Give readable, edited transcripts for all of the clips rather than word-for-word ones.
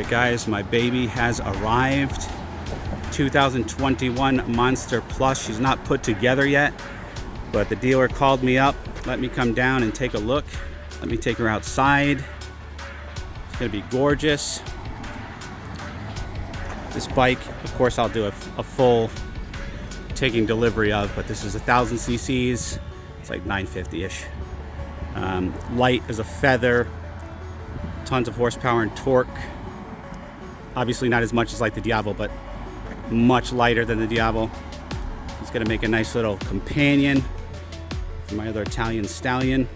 Alright guys, my baby has arrived. 2021 Monster Plus. She's not put together yet, but the dealer called me up, let me come down and take a look. Let me take her outside. It's gonna be gorgeous. This bike, of course, I'll do a full taking delivery of, but this is 1,000 cc's. It's like 950-ish. Light as a feather. Tons of horsepower and torque. Obviously not as much as like the Diavolo, but much lighter than the Diavolo. It's gonna make a nice little companion for my other Italian stallion.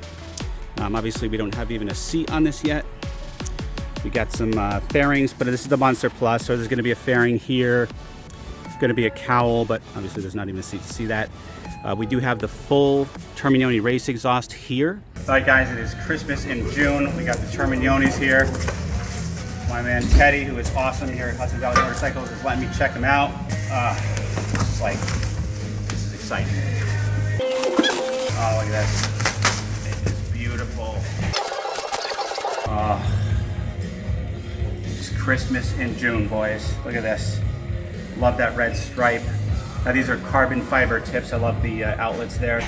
Obviously we don't have even a seat on this yet. We got some fairings, but this is the Monster Plus, so there's gonna be a fairing here. It's gonna be a cowl, but obviously there's not even a seat to see that. We do have the full Termignoni race exhaust here. All right guys, it is Christmas in June. We got the Termignonis here. My man Teddy, who is awesome here at Hudson Valley Motorcycles, is letting me check them out. It's like, this is exciting. Oh, look at this. It is beautiful. It's Christmas in June, boys. Look at this. Love that red stripe. Now these are carbon fiber tips. I love the outlets there.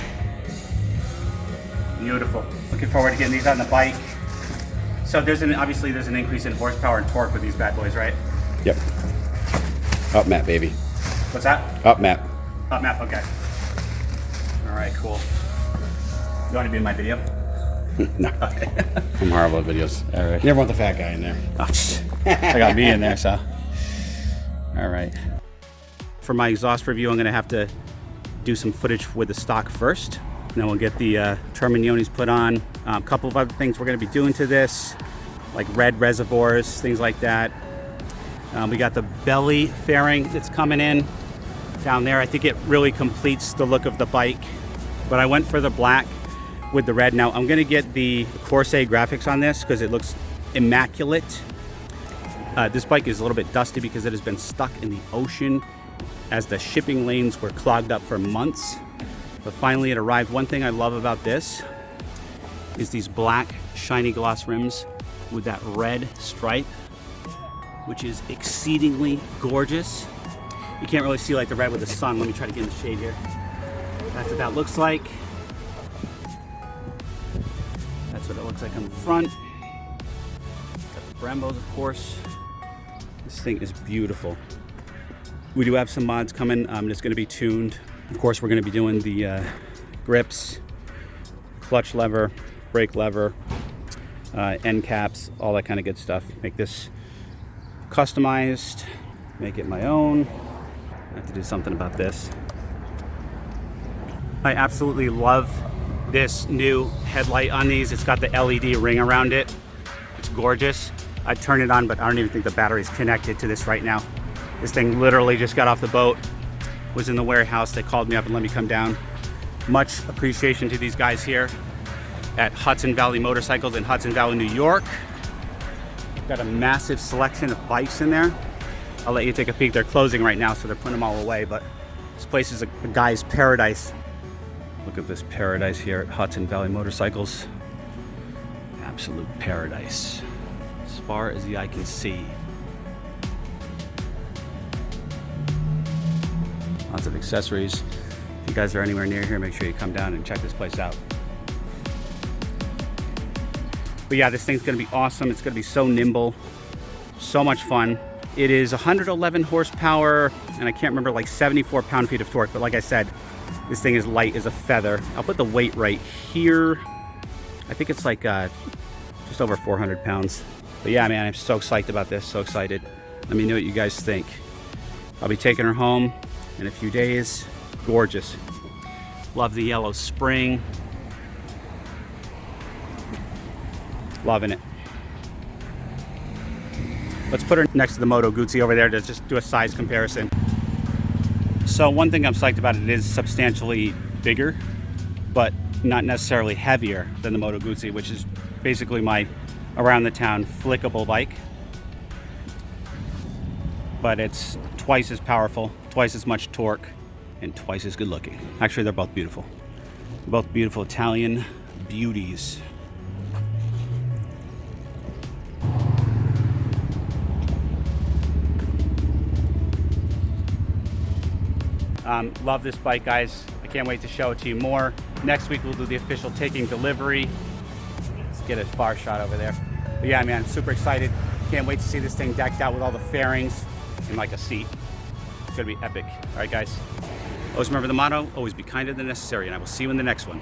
Beautiful. Looking forward to getting these on the bike. So obviously there's an increase in horsepower and torque with these bad boys, right? Yep. Up map, baby. What's that? Up map. Up map, okay. All right, cool. You want to be in my video? No. Okay. I'm horrible at videos. All right. You never want the fat guy in there. I got me in there, so. All right. For my exhaust review, I'm gonna have to do some footage with the stock first. And then we'll get the Termignonis put on. A couple of other things we're gonna be doing to this, like red reservoirs, things like that. We got the belly fairing that's coming in down there. I think it really completes the look of the bike, but I went for the black with the red. Now I'm gonna get the Corsair graphics on this because it looks immaculate. This bike is a little bit dusty because it has been stuck in the ocean as the shipping lanes were clogged up for months. But finally it arrived. One thing I love about this is these black shiny gloss rims with that red stripe, which is exceedingly gorgeous. You can't really see like the red with the sun. Let me try to get in the shade here. That's what that looks like. That's what it looks like on the front. Got the Brembos, of course. This thing is beautiful. We do have some mods coming. It's going to be tuned. Of course, we're going to be doing the grips, clutch lever, brake lever, end caps, all that kind of good stuff. Make this customized, make it my own. I have to do something about this. I absolutely love this new headlight on these. It's got the LED ring around it. It's gorgeous. I turn it on, but I don't even think the battery's connected to this right now. This thing literally just got off the boat, was in the warehouse. They called me up and let me come down. Much appreciation to these guys here at Hudson Valley Motorcycles in Hudson Valley, New York. Got a massive selection of bikes in there. I'll let you take a peek. They're closing right now, so they're putting them all away, but this place is a guy's paradise. Look at this paradise here at Hudson Valley Motorcycles. Absolute paradise. As far as the eye can see. Lots of accessories. If you guys are anywhere near here, make sure you come down and check this place out. But yeah, this thing's gonna be awesome. It's gonna be so nimble, so much fun. It is 111 horsepower, and I can't remember, like 74 pound-feet of torque, but like I said, this thing is light as a feather. I'll put the weight right here. I think it's like just over 400 pounds. But yeah, man, I'm so psyched about this, so excited. Let me know what you guys think. I'll be taking her home in a few days. Gorgeous. Love the yellow spring. Loving it. Let's put her next to the Moto Guzzi over there to just do a size comparison. So one thing I'm psyched about, it is substantially bigger, but not necessarily heavier than the Moto Guzzi, which is basically my around the town flickable bike. But it's twice as powerful, twice as much torque, and twice as good looking. Actually, they're both beautiful. Both beautiful Italian beauties. Love this bike, guys. I can't wait to show it to you more. Next week we'll do the official taking delivery. Let's get a far shot over there. But yeah, man, super excited. Can't wait to see this thing decked out with all the fairings and like a seat. It's gonna be epic. All right, guys. Always remember the motto, always be kinder than necessary, and I will see you in the next one.